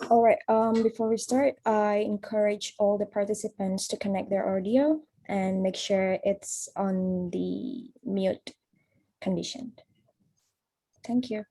All right, before we start, I encourage all the participants to connect their audio and make sure it's on the mute condition. Thank you.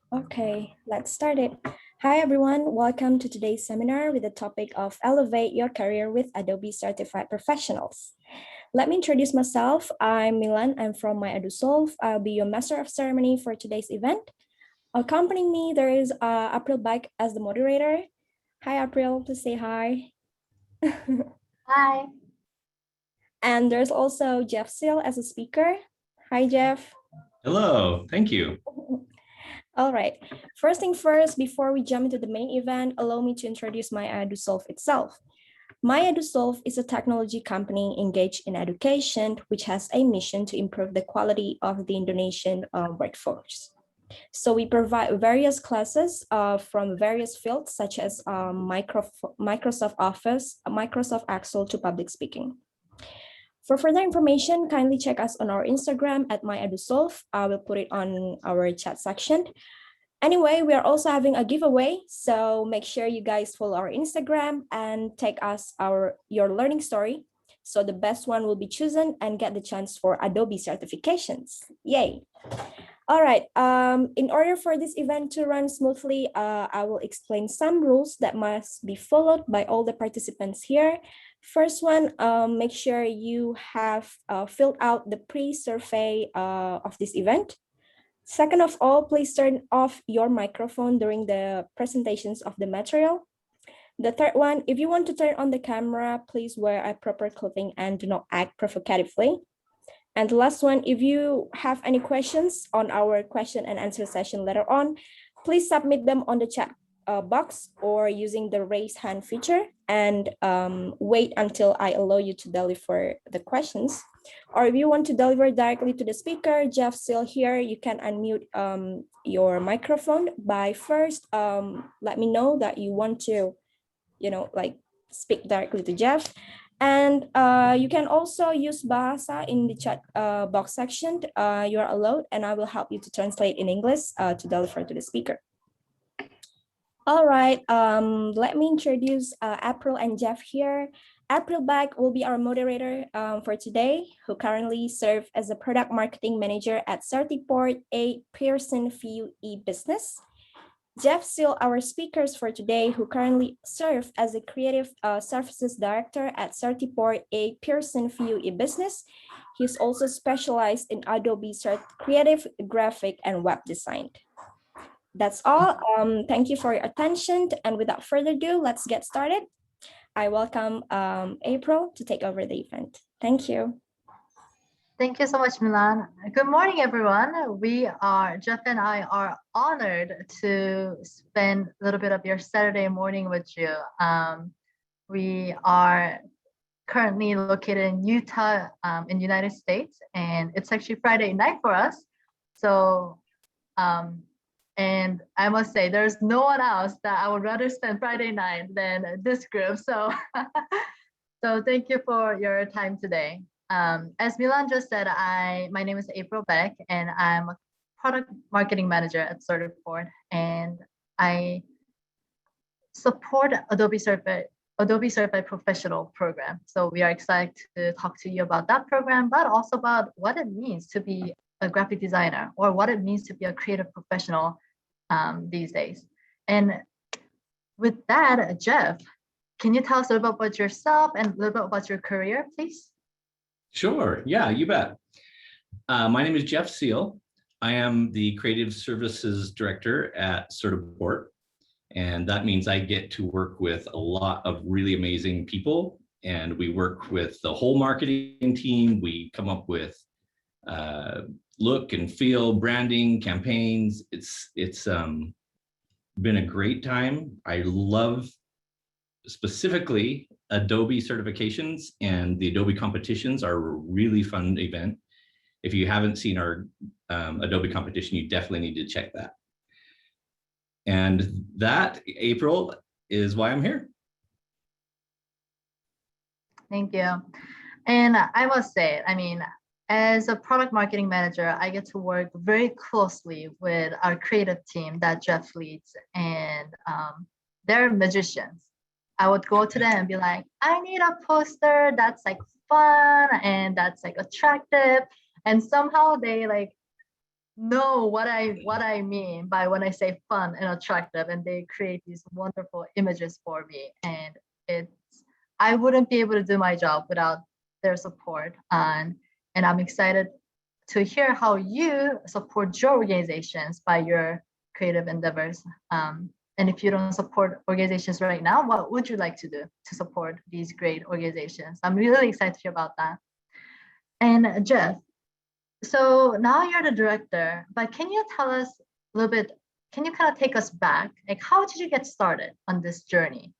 Okay, let's start it. Hi, everyone. Welcome to today's seminar with the topic of Elevate Your Career with Adobe Certified Professionals. Let me introduce myself. I'm Milan. I'm from my Adobe. I'll be your master of ceremony for today's event. Accompanying me, there is April Bike as the moderator. Hi, April. Please say hi. Hi. And there's also Jeff Seal as a speaker. Hi, Jeff. Hello, thank you. All right. First thing first, before we jump into the main event, allow me to introduce my Adobe itself. My Adobe is a technology company engaged in education, which has a mission to improve the quality of the Indonesian workforce. So we provide various classes from various fields, such as Microsoft Office, Microsoft Excel to public speaking. For further information, kindly check us on our Instagram at @myadosolve. I will put it on our chat section. Anyway, we are also having a giveaway, so make sure you guys follow our Instagram and tag us your learning story. So the best one will be chosen and get the chance for Adobe certifications. Yay! All right, in order for this event to run smoothly, I will explain some rules that must be followed by all the participants here. First one, make sure you have filled out the pre-survey of this event. Second of all, please turn off your microphone during the presentations of the material. The third one, if you want to turn on the camera, please wear a proper clothing and do not act provocatively. And the last one, if you have any questions on our question and answer session later on, please submit them on the chat box or using the raise hand feature, and wait until I allow you to deliver the questions. Or if you want to deliver directly to the speaker, Jeff still here, you can unmute your microphone by first let me know that you want to, speak directly to Jeff. And you can also use Bahasa in the chat box section. You are allowed, and I will help you to translate in English to deliver to the speaker. All right, let me introduce April and Jeff here. April Bach will be our moderator for today, who currently serves as a product marketing manager at Certiport, a Pearson VUE business. Jeff Seal, our speakers for today, who currently serve as a creative services director at Certiport, a Pearson VUE business. He's also specialized in Adobe creative, graphic, and web design. That's all. Thank you for your attention. And without further ado, let's get started. I welcome April to take over the event. Thank you. Thank you so much, Milan. Good morning, everyone. Jeff and I are honored to spend a little bit of your Saturday morning with you. We are currently located in Utah, in the United States, and it's actually Friday night for us. So, and I must say, there's no one else that I would rather spend Friday night than this group. So, so thank you for your time today. As Milan just said, my name is April Beck, and I'm a product marketing manager at Certified, and I support Adobe Certified Professional program. So we are excited to talk to you about that program, but also about what it means to be a graphic designer or what it means to be a creative professional these days. And with that, Jeff, can you tell us a little bit about yourself and a little bit about your career, please? Sure. Yeah, you bet. My name is Jeff Seal. I am the Creative Services Director at Certiport. And that means I get to work with a lot of really amazing people. And we work with the whole marketing team. We come up with look and feel, branding, campaigns. It's been a great time. I love specifically Adobe Certifications, and the Adobe Competitions are a really fun event. If you haven't seen our Adobe competition, you definitely need to check that. And that, April, is why I'm here. Thank you. And I must say, I mean, as a product marketing manager, I get to work very closely with our creative team that Jeff leads, and they're magicians. I would go to them and be like, I need a poster that's like fun and that's like attractive. And somehow they like know what I mean by when I say fun and attractive, and they create these wonderful images for me. And I wouldn't be able to do my job without their support. And I'm excited to hear how you support your organizations by your creative endeavors. And if you don't support organizations right now, what would you like to do to support these great organizations? I'm really excited to hear about that. And Jeff, so now you're the director, but can you tell us a little bit, can you kind of take us back? Like, how did you get started on this journey?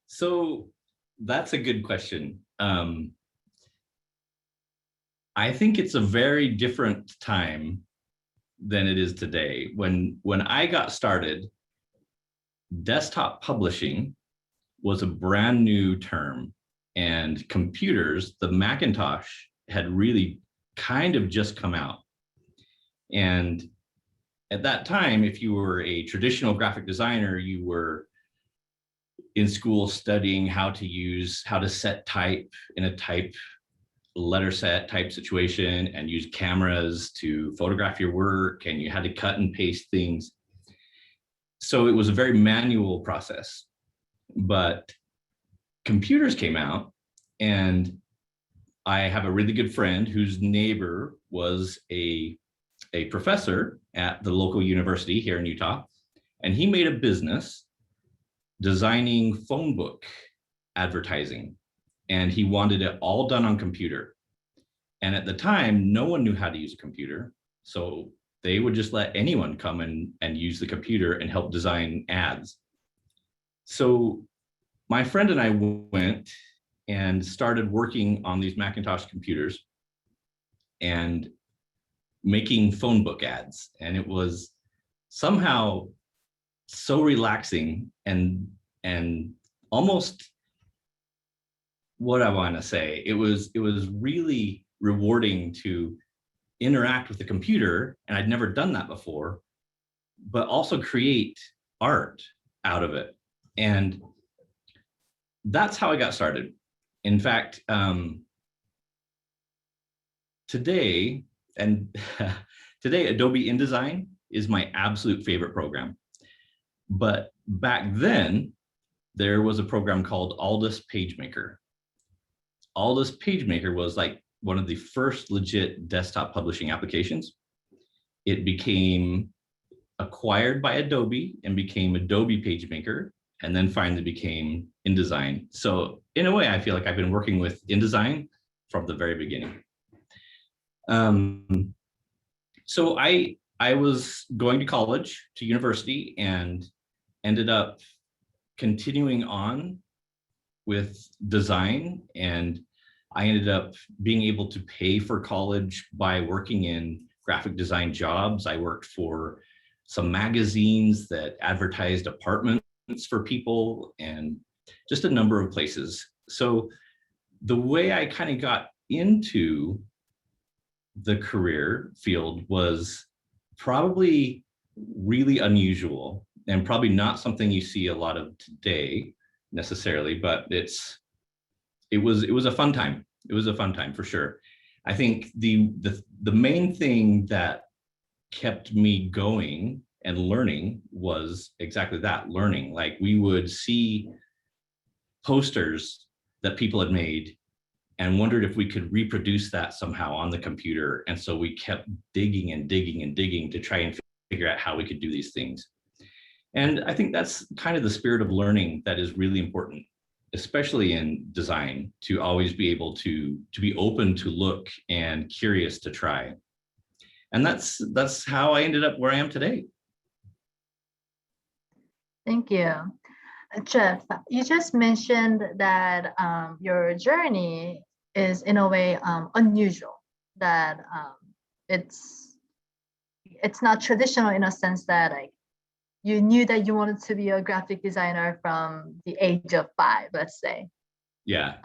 So that's a good question. I think it's a very different time than it is today. When I got started, desktop publishing was a brand new term, and computers, the Macintosh, had really kind of just come out. And at that time, if you were a traditional graphic designer, you were in school studying how to set type in a type letter set type situation and use cameras to photograph your work, and you had to cut and paste things. So it was a very manual process. But computers came out, and I have a really good friend whose neighbor was a professor at the local university here in Utah, and he made a business designing phone book advertising, and he wanted it all done on computer. And at the time, no one knew how to use a computer, so they would just let anyone come and use the computer and help design ads. So my friend and I went and started working on these Macintosh computers and making phone book ads. And it was somehow so relaxing and almost, what I want to say, it was really rewarding to interact with the computer, and I'd never done that before, but also create art out of it. And that's how I got started. In fact, today Adobe InDesign is my absolute favorite program. But back then, there was a program called Aldus PageMaker. Aldus PageMaker was like one of the first legit desktop publishing applications. It became acquired by Adobe and became Adobe PageMaker, and then finally became InDesign. So in a way, I feel like I've been working with InDesign from the very beginning. So I was going to college, to university, and ended up continuing on with design. And I ended up being able to pay for college by working in graphic design jobs. I worked for some magazines that advertised apartments for people and just a number of places. So the way I kind of got into the career field was probably really unusual and probably not something you see a lot of today necessarily, but it was a fun time. It was a fun time for sure. I think the main thing that kept me going and learning was exactly that, learning. Like, we would see posters that people had made and wondered if we could reproduce that somehow on the computer. And so we kept digging and digging and digging to try and figure out how we could do these things. And I think that's kind of the spirit of learning that is really important, especially in design, to always be able to be open to look and curious to try. And that's how I ended up where I am today. Thank you. Jeff, you just mentioned that your journey is in a way unusual, that it's not traditional in a sense that, like, you knew that you wanted to be a graphic designer from the age of 5, let's say. Yeah.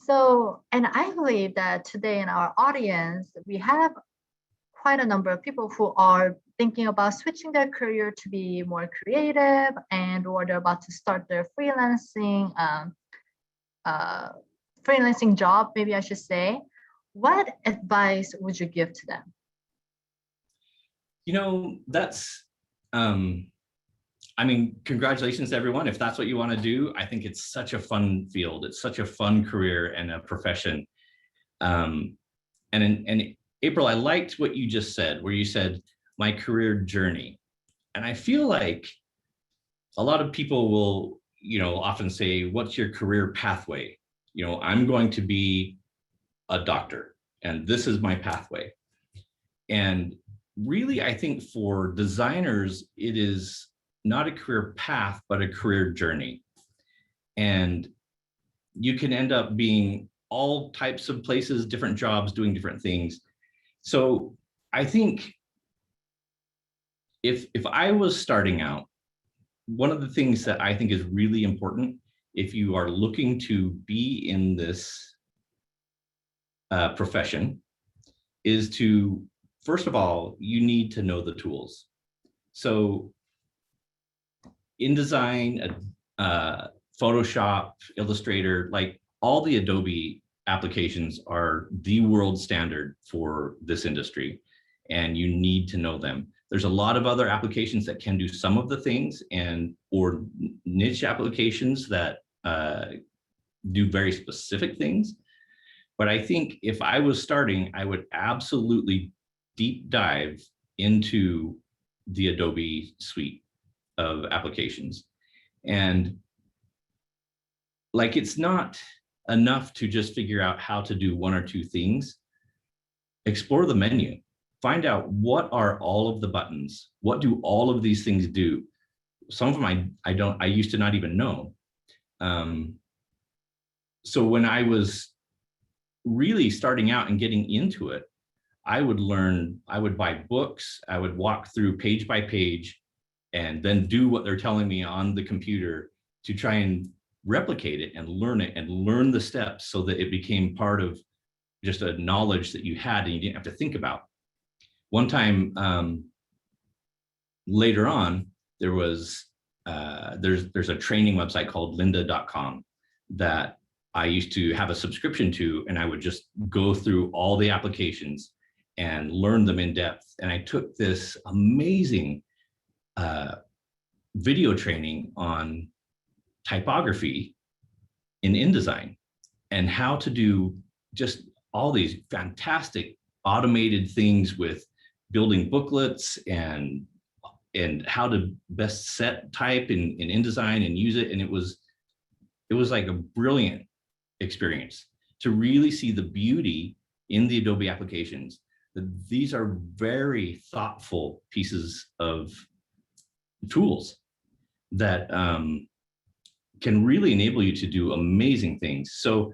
So, and I believe that today in our audience, we have quite a number of people who are thinking about switching their career to be more creative, and or they're about to start their freelancing job, maybe I should say. What advice would you give to them? You know, that's I mean, congratulations to everyone. If that's what you want to do, I think it's such a fun field. It's such a fun career and a profession. And April, I liked what you just said, where you said my career journey. And I feel like a lot of people will, often say, what's your career pathway? I'm going to be a doctor, and this is my pathway. And really, I think for designers, it is not a career path, but a career journey. And you can end up being all types of places, different jobs, doing different things. So I think if I was starting out, one of the things that I think is really important, if you are looking to be in this profession, is to, first of all, you need to know the tools. So in design, Photoshop, Illustrator, like all the Adobe applications are the world standard for this industry, and you need to know them. There's a lot of other applications that can do some of the things, or niche applications that do very specific things. But I think if I was starting, I would absolutely deep dive into the Adobe suite of applications. And like, it's not enough to just figure out how to do one or two things. Explore the menu. Find out what are all of the buttons. What do all of these things do? Some of them I used to not even know. So when I was really starting out and getting into it, I would buy books, I would walk through page by page, and then do what they're telling me on the computer to try and replicate it and learn the steps, so that it became part of just a knowledge that you had and you didn't have to think about. One time later on, there's a training website called lynda.com that I used to have a subscription to, and I would just go through all the applications and learn them in depth. And I took this amazing video training on typography in InDesign, and how to do just all these fantastic automated things with building booklets and how to best set type in InDesign and use it. And it was like a brilliant experience to really see the beauty in the Adobe applications, these are very thoughtful pieces of tools that can really enable you to do amazing things. So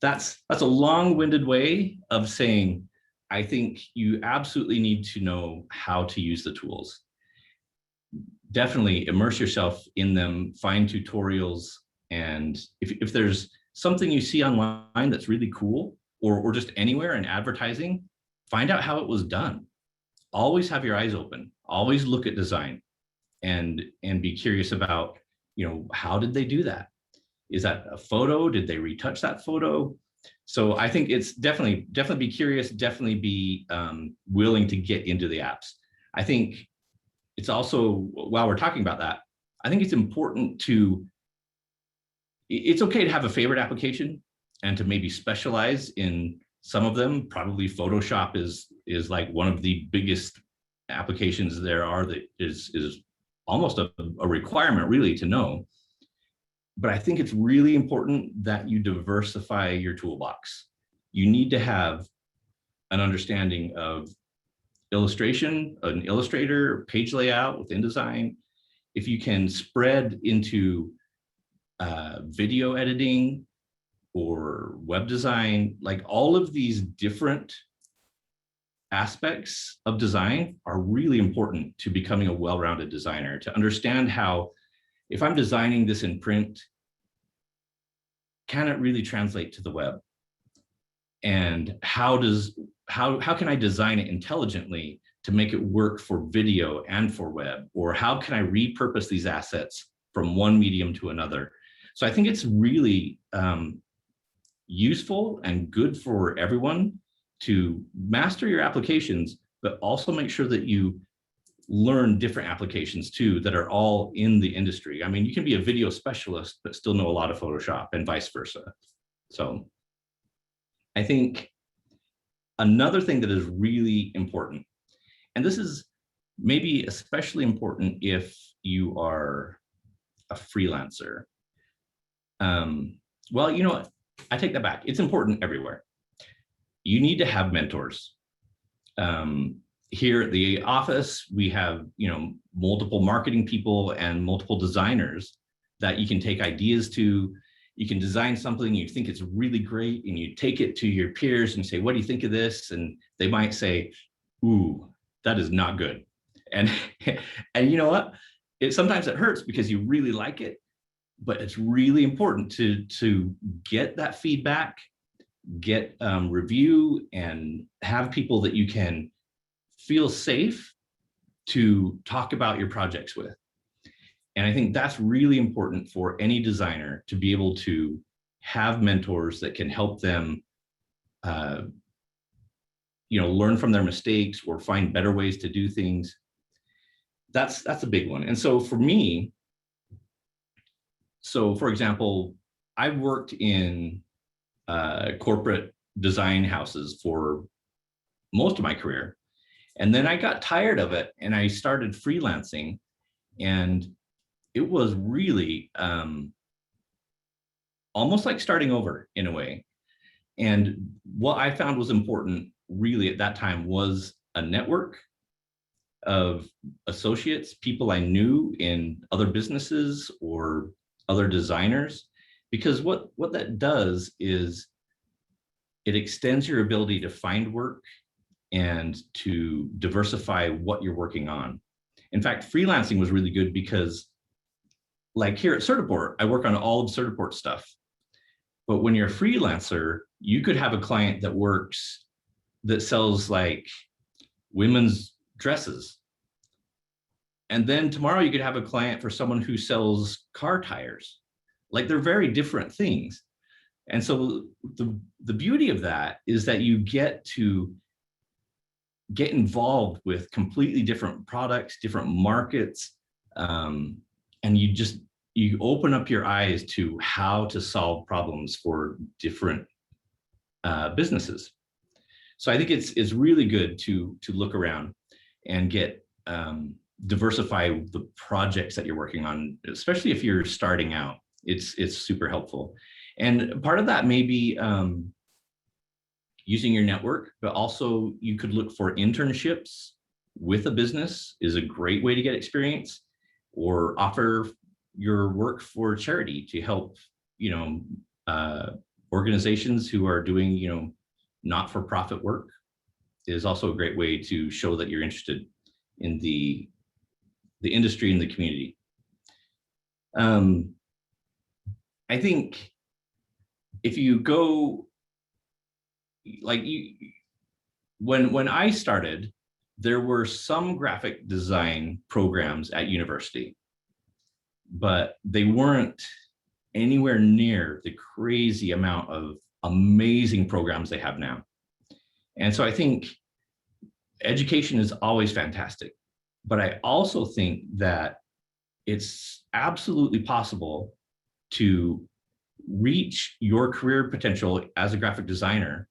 that's a long-winded way of saying, I think you absolutely need to know how to use the tools. Definitely immerse yourself in them, find tutorials, and if there's something you see online that's really cool, or just anywhere in advertising, find out how it was done. Always have your eyes open, always look at design, and be curious about, how did they do that? Is that a photo? Did they retouch that photo? So I think it's definitely be curious, definitely be willing to get into the apps. I think it's also, while we're talking about that, I think it's important it's okay to have a favorite application and to maybe specialize in some of them. Probably Photoshop is like one of the biggest applications there are, that is almost a requirement really to know. But I think it's really important that you diversify your toolbox. You need to have an understanding of illustration, an Illustrator, page layout with InDesign. If you can spread into video editing or web design, like all of these different aspects of design are really important to becoming a well-rounded designer, to understand how, if I'm designing this in print, can it really translate to the web? And how can I design it intelligently to make it work for video and for web? Or how can I repurpose these assets from one medium to another? So I think it's really useful and good for everyone to master your applications, but also make sure that you learn different applications too that are all in the industry. I mean, you can be a video specialist, but still know a lot of Photoshop, and vice versa. So I think another thing that is really important, and this is maybe especially important if you are a freelancer. Well, you know what? I take that back. It's important everywhere. You need to have mentors. Here at the office, we have, multiple marketing people and multiple designers that you can take ideas to. You can design something, you think it's really great, and you take it to your peers and say, what do you think of this? And they might say, ooh, that is not good. And you know what? Sometimes it hurts because you really like it, but it's really important to get that feedback, get review, and have people that you can feel safe to talk about your projects with. And I think that's really important for any designer, to be able to have mentors that can help them learn from their mistakes or find better ways to do things. That's a big one. And so for me, for example, I've worked in corporate design houses for most of my career. And then I got tired of it and I started freelancing, and it was really almost like starting over in a way. And what I found was important really at that time was a network of associates, people I knew in other businesses or other designers, because what that does is it extends your ability to find work and to diversify what you're working on. In fact, freelancing was really good because, like here at Certiport, I work on all of Certiport stuff. But when you're a freelancer, you could have a client that sells like women's dresses. And then tomorrow you could have a client for someone who sells car tires. Like, they're very different things. And so the beauty of that is that you get to get involved with completely different products, different markets, and you open up your eyes to how to solve problems for different businesses. So I think it's really good to look around and get diversify the projects that you're working on, especially if you're starting out. It's super helpful. And part of that may be using your network, but also you could look for internships with a business is a great way to get experience, or offer your work for charity to help, organizations who are doing, not-for-profit work is also a great way to show that you're interested in the industry and the community. I think if you go, when I started, there were some graphic design programs at university, but they weren't anywhere near the crazy amount of amazing programs they have now. And so I think education is always fantastic, but I also think that it's absolutely possible to reach your career potential as a graphic designer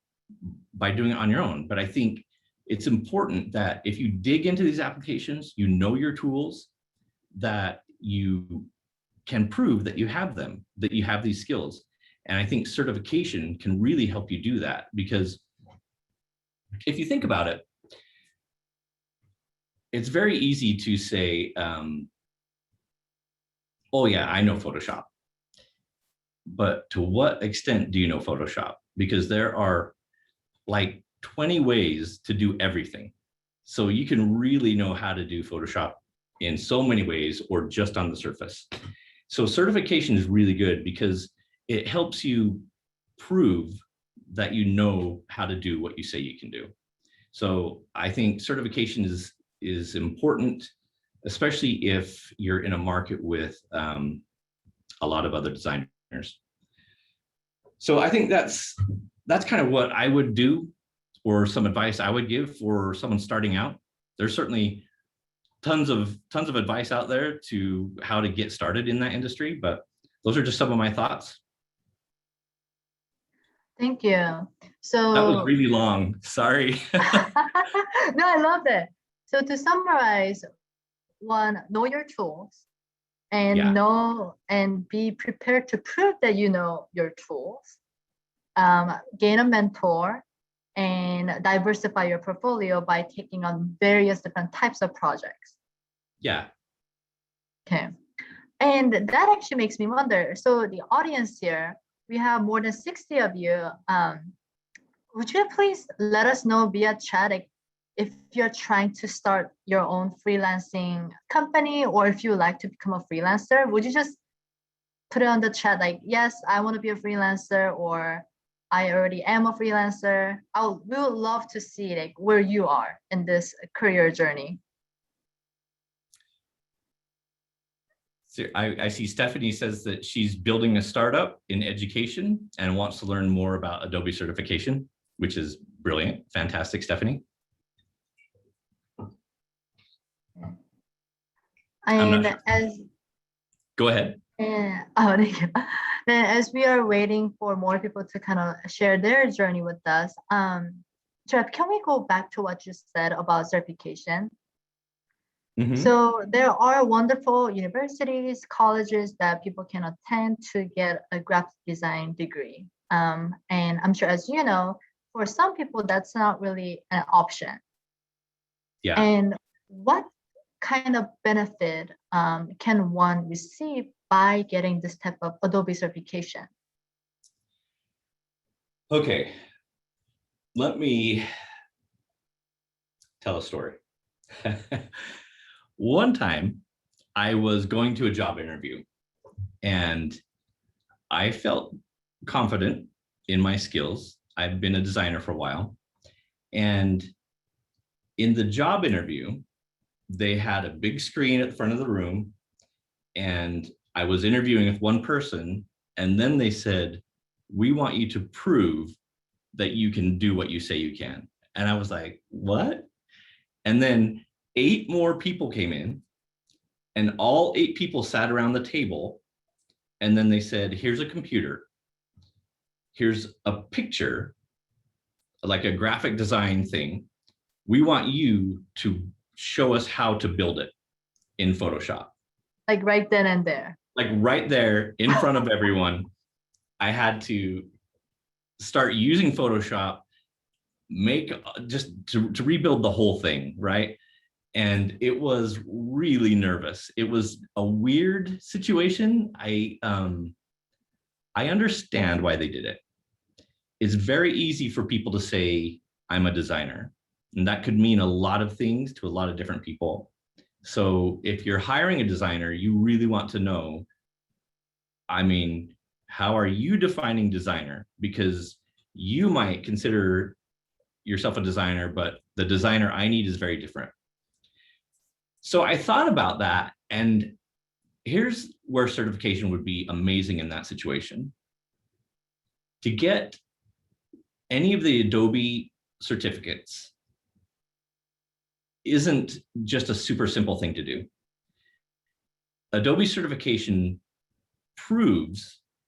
by doing it on your own. But I think it's important that if you dig into these applications, you know your tools, that you can prove that you have them, that you have these skills. And I think certification can really help you do that, because if you think about it, it's very easy to say, oh yeah, I know Photoshop. But to what extent do you know Photoshop? Because there are like 20 ways to do everything. So you can really know how to do Photoshop in so many ways, or just on the surface. So certification is really good because it helps you prove that you know how to do what you say you can do. So I think certification is important, especially if you're in a market with a lot of other designers. So I think that's kind of what I would do, or some advice I would give for someone starting out. There's certainly tons of advice out there to how to get started in that industry, but those are just some of my thoughts. Thank you. So that was really long. Sorry. No, I love it. So to summarize, one, know your tools, and know and be prepared to prove that you know your tools. Gain a mentor and diversify your portfolio by taking on various different types of projects. Yeah. Okay. And that actually makes me wonder. So the audience here, we have more than 60 of you. Would you please let us know via chat if you're trying to start your own freelancing company, or if you would like to become a freelancer? Would you just put it on the chat like, yes, I want to be a freelancer, or I already am a freelancer? We would love to see like where you are in this career journey. So I see Stephanie says that she's building a startup in education and wants to learn more about Adobe Certification, which is brilliant. Fantastic, Stephanie. And go ahead. Then as we are waiting for more people to kind of share their journey with us, Jeff, can we go back to what you said about certification? Mm-hmm. So there are wonderful universities, colleges that people can attend to get a graphic design degree. And I'm sure, as you know, for some people, that's not really an option. Yeah. And what kind of benefit can one receive by getting this type of Adobe certification? Okay, let me tell a story. One time I was going to a job interview and I felt confident in my skills. I've been a designer for a while. And in the job interview, they had a big screen at the front of the room, and I was interviewing with one person, and then they said, we want you to prove that you can do what you say you can. And I was like, what? And then 8 more people came in, and all 8 people sat around the table, and then they said, here's a computer, here's a picture, like a graphic design thing. We want you to show us how to build it in Photoshop. Like right then and there. Like right there in front of everyone. I had to start using Photoshop make just to rebuild the whole thing, right? And it was really nervous. It was a weird situation. I understand why they did it. It's very easy for people to say, I'm a designer. And that could mean a lot of things to a lot of different people. So if you're hiring a designer, you really want to know, I mean, how are you defining designer? Because you might consider yourself a designer, but the designer I need is very different. So I thought about that, and here's where certification would be amazing in that situation. To get any of the Adobe certificates isn't just a super simple thing to do. Adobe certification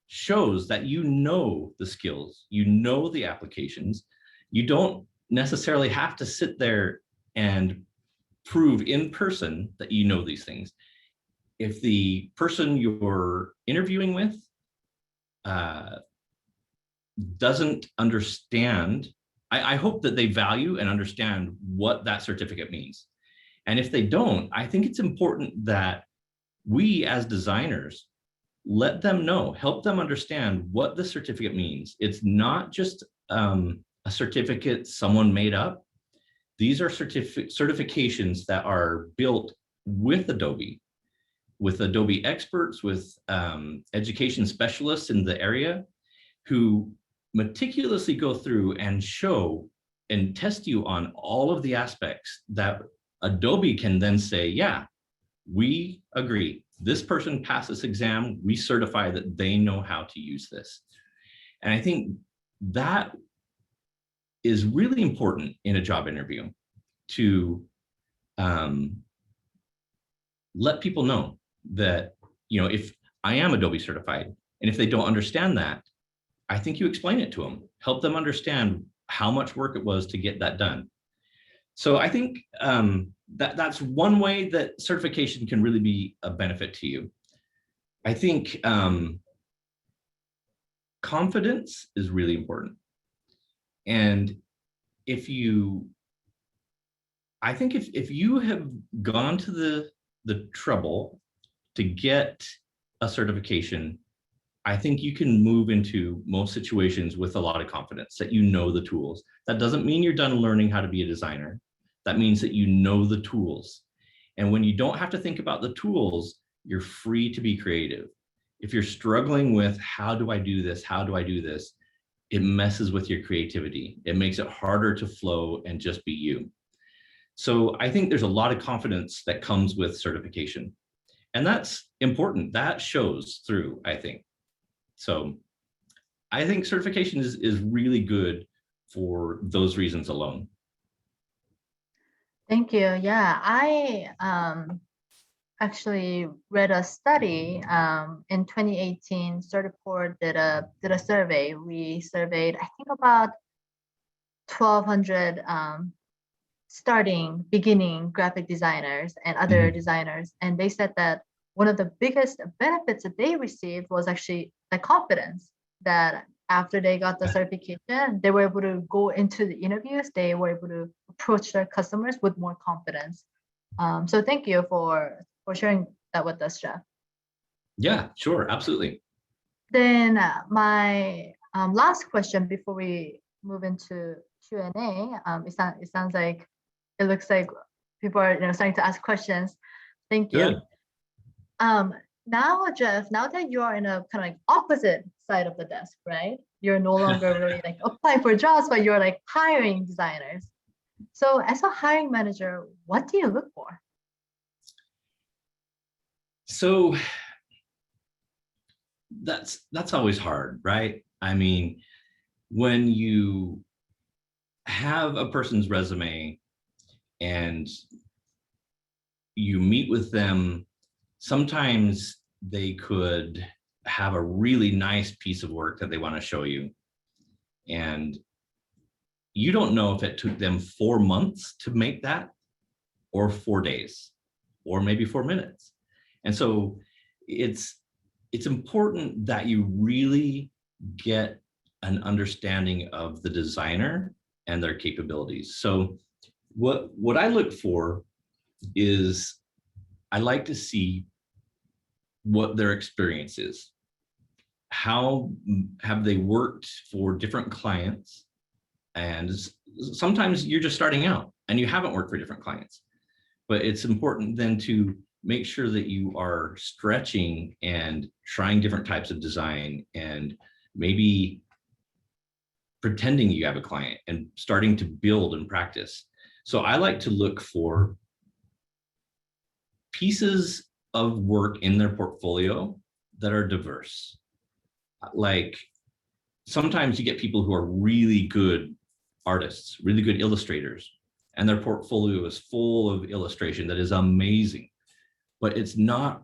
shows that you know the skills, you know the applications. You don't necessarily have to sit there and prove in person that you know these things. If the person you're interviewing with doesn't understand, I hope that they value and understand what that certificate means. And if they don't, I think it's important that we as designers let them know, help them understand what the certificate means. It's not just a certificate someone made up. These are certifications that are built with Adobe experts, with education specialists in the area who meticulously go through and show and test you on all of the aspects that Adobe can then say, yeah, we agree. This person passed this exam. We certify that they know how to use this. And I think that is really important in a job interview, to let people know that, if I am Adobe certified, and if they don't understand that, I think you explain it to them, help them understand how much work it was to get that done. So I think that's one way that certification can really be a benefit to you. I think confidence is really important. And if you have gone to the trouble to get a certification, I think you can move into most situations with a lot of confidence that you know the tools. That doesn't mean you're done learning how to be a designer. That means that you know the tools. And when you don't have to think about the tools, you're free to be creative. If you're struggling with, how do I do this? How do I do this? It messes with your creativity. It makes it harder to flow and just be you. So I think there's a lot of confidence that comes with certification. And that's important. That shows through, I think. So I think certification is really good for those reasons alone. Thank you. Yeah, I actually read a study in 2018. Certiport did a survey. We surveyed, I think, about 1,200 beginning graphic designers and other designers, and they said that one of the biggest benefits that they received was actually the confidence, that after they got the certification, they were able to go into the interviews, they were able to approach their customers with more confidence. So thank you for sharing that with us, Jeff. Yeah, sure, absolutely. Then my last question before we move into Q&A, it sounds like, it looks like people are starting to ask questions. Thank you. Good. Now, Jeff, now that you are in a kind of like opposite side of the desk, right? You're no longer really like applying for jobs, but you're like hiring designers. So as a hiring manager, what do you look for? So that's always hard, right? I mean, when you have a person's resume and you meet with them, sometimes they could have a really nice piece of work that they want to show you. And you don't know if it took them 4 months to make that, or 4 days, or maybe 4 minutes. And so it's important that you really get an understanding of the designer and their capabilities. So what I look for is I like to see what their experience is. How have they worked for different clients? And sometimes you're just starting out and you haven't worked for different clients. But it's important then to make sure that you are stretching and trying different types of design and maybe pretending you have a client and starting to build and practice. So I like to look for pieces of work in their portfolio that are diverse. Like sometimes you get people who are really good artists, really good illustrators, and their portfolio is full of illustration that is amazing, but it's not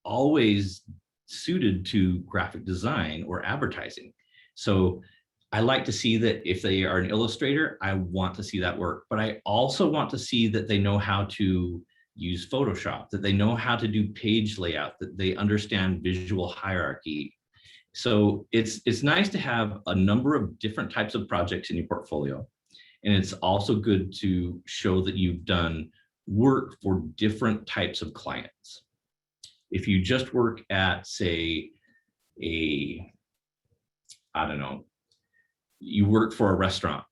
always suited to graphic design or advertising. So I like to see that if they are an illustrator, I want to see that work, but I also want to see that they know how to use Photoshop, that they know how to do page layout, that they understand visual hierarchy. So it's nice to have a number of different types of projects in your portfolio. And it's also good to show that you've done work for different types of clients. If you just work at, say, I don't know, you work for a restaurant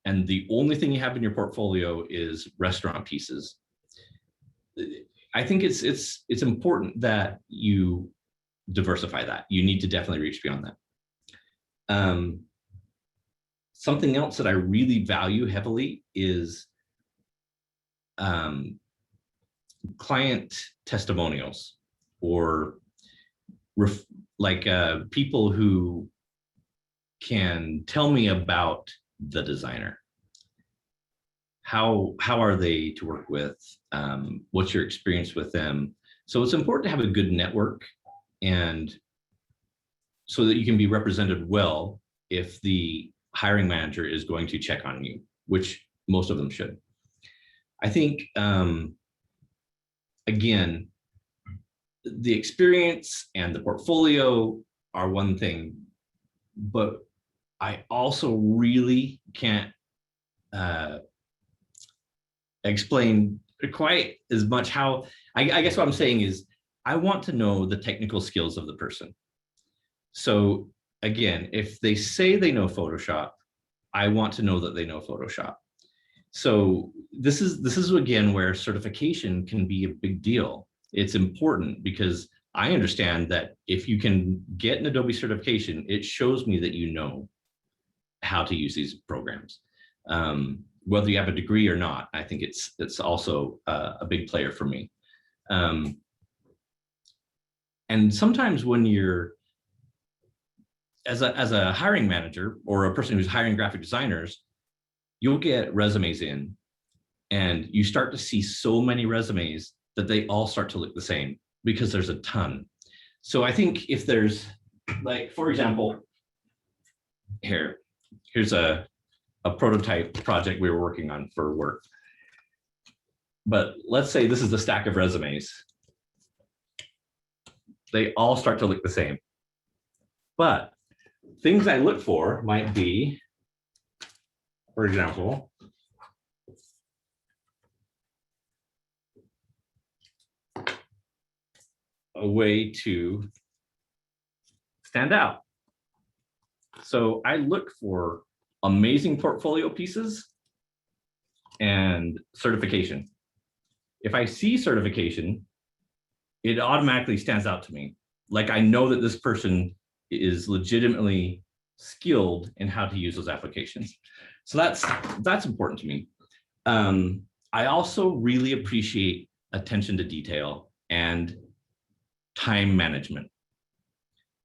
and the only thing you have in your portfolio is restaurant pieces, I think it's important that you diversify that. You need to definitely reach beyond that. Something else that I really value heavily is client testimonials, or people who can tell me about the designer. How are they to work with? What's your experience with them? So it's important to have a good network, and so that you can be represented well if the hiring manager is going to check on you, which most of them should. I think, again, the experience and the portfolio are one thing, but I also really can't explain quite as much how, I guess what I'm saying is I want to know the technical skills of the person. So again, if they say they know Photoshop, I want to know that they know Photoshop. So this is again where certification can be a big deal. It's important because I understand that if you can get an Adobe certification, it shows me that you know how to use these programs. Whether you have a degree or not, I think it's also a big player for me. And sometimes when you're, as a hiring manager or a person who's hiring graphic designers, you'll get resumes in and you start to see so many resumes that they all start to look the same because there's a ton. So I think if there's, like, for example, here's a prototype project we were working on for work. But let's say this is the stack of resumes. They all start to look the same. But things I look for might be, for example, a way to stand out. So I look for amazing portfolio pieces and certification. If I see certification, it automatically stands out to me. Like I know that this person is legitimately skilled in how to use those applications. So that's important to me. I also really appreciate attention to detail and time management.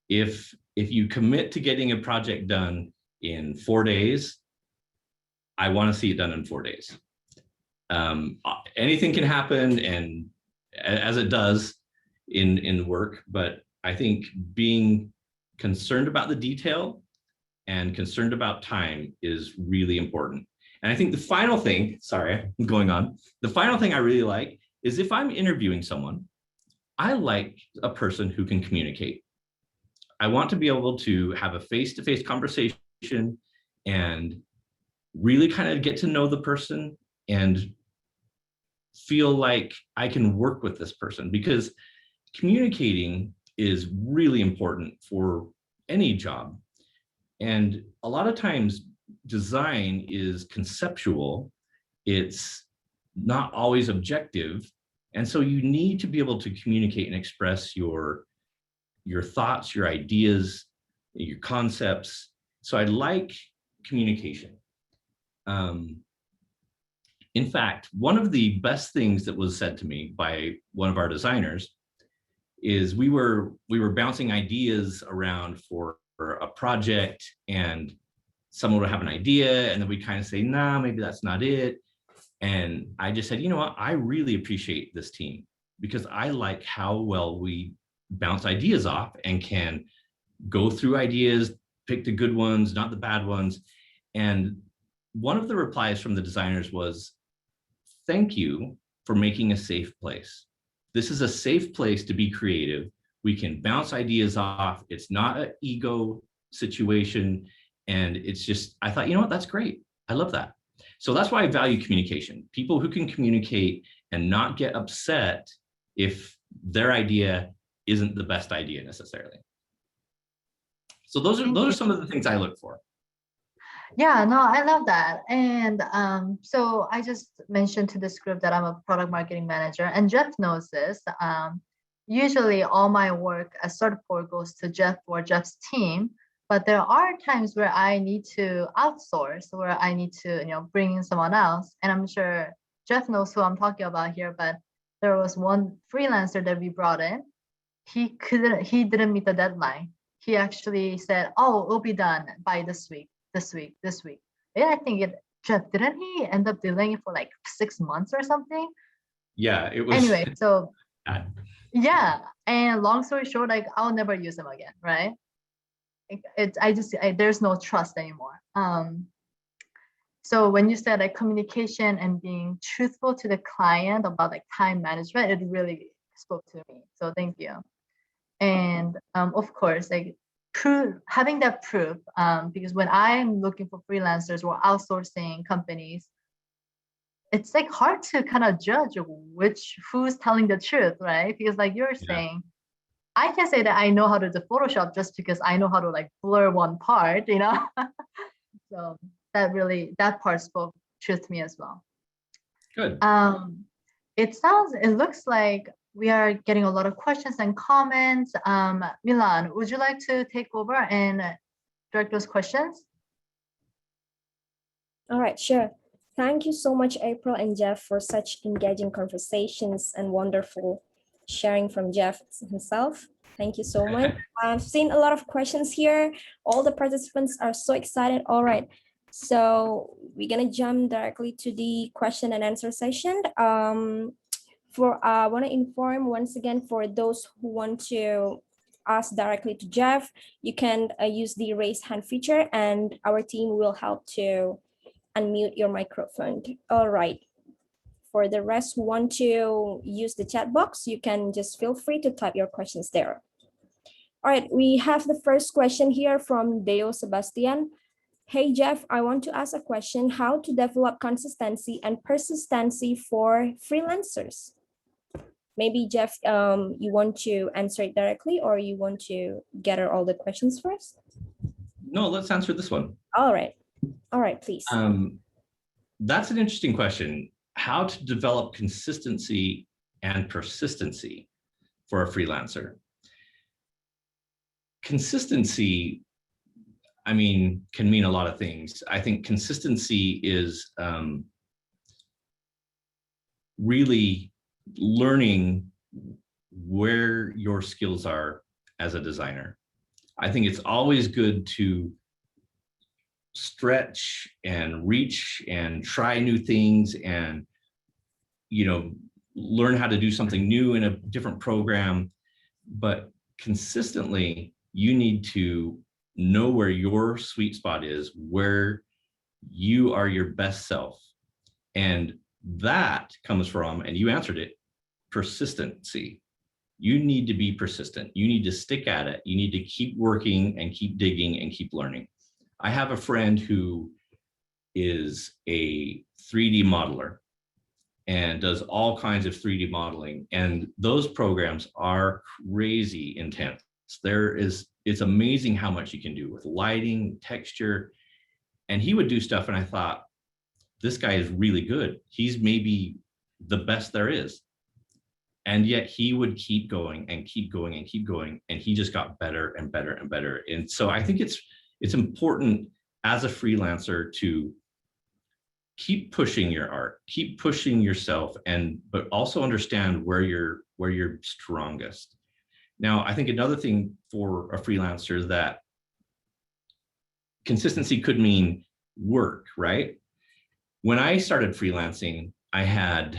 If you commit to getting a project done in 4 days, I want to see it done in 4 days. Anything can happen, and as it does in work, but I think being concerned about the detail and concerned about time is really important. And I think the final thing, sorry, I'm going on. The final thing I really like is if I'm interviewing someone, I like a person who can communicate. I want to be able to have a face-to-face conversation and really kind of get to know the person and feel like I can work with this person, because communicating is really important for any job. And a lot of times design is conceptual, it's not always objective. And so you need to be able to communicate and express your thoughts, your ideas, your concepts. So I like communication. In fact, one of the best things that was said to me by one of our designers is we were bouncing ideas around for a project, and someone would have an idea and then we kind of say, nah, maybe that's not it. And I just said, you know what, I really appreciate this team because I like how well we bounce ideas off and can go through ideas, pick the good ones, not the bad ones. And one of the replies from the designers was, thank you for making a safe place. This is a safe place to be creative. We can bounce ideas off. It's not an ego situation. And it's just, I thought, you know what, that's great. I love that. So that's why I value communication. People who can communicate and not get upset if their idea isn't the best idea necessarily. So those are some of the things I look for. Yeah, no, I love that. And so I just mentioned to this group that I'm a product marketing manager, and Jeff knows this. Usually all my work as support goes to Jeff or Jeff's team, but there are times where I need to outsource, where I need to, bring in someone else. And I'm sure Jeff knows who I'm talking about here, but there was one freelancer that we brought in. He didn't meet the deadline. He actually said, oh, it'll be done by this week. And I think Jeff, didn't he end up delaying it for like 6 months or something? Yeah, it was. Anyway, so yeah. And long story short, like I'll never use them again, right? There's no trust anymore. So when you said like communication and being truthful to the client about like time management, it really spoke to me. So thank you. And of course, like having that proof, because when I'm looking for freelancers or outsourcing companies, it's like hard to kind of judge who's telling the truth, right? Because like you're saying, I can say that I know how to do Photoshop just because I know how to like blur one part, So that part spoke truth to me as well. Good. It looks like we are getting a lot of questions and comments. Milan, would you like to take over and direct those questions? All right, sure. Thank you so much, April and Jeff, for such engaging conversations and wonderful sharing from Jeff himself. Thank you so much. I've seen a lot of questions here. All the participants are so excited. All right, so we're gonna jump directly to the question and answer session. I want to inform once again for those who want to ask directly to Jeff, you can use the raise hand feature and our team will help to unmute your microphone. All right. For the rest who want to use the chat box, you can just feel free to type your questions there. All right, we have the first question here from Deo Sebastian. Hey, Jeff, I want to ask a question, how to develop consistency and persistency for freelancers? Maybe Jeff, you want to answer it directly or you want to gather all the questions first? No, let's answer this one. All right, please. That's an interesting question. How to develop consistency and persistency for a freelancer. Consistency, can mean a lot of things. I think consistency is really learning where your skills are as a designer. I think it's always good to stretch and reach and try new things and learn how to do something new in a different program, but consistently you need to know where your sweet spot is, where you are your best self. And that comes from, and you answered it, persistency. You need to be persistent. You need to stick at it. You need to keep working and keep digging and keep learning. I have a friend who is a 3D modeler and does all kinds of 3D modeling. And those programs are crazy intense. It's amazing how much you can do with lighting, texture. And he would do stuff, and I thought, this guy is really good. He's maybe the best there is. And yet he would keep going and keep going and keep going. And he just got better and better and better. And so I think it's important as a freelancer to keep pushing your art, keep pushing yourself, but also understand where you're strongest. Now, I think another thing for a freelancer is that consistency could mean work, right? When I started freelancing, I had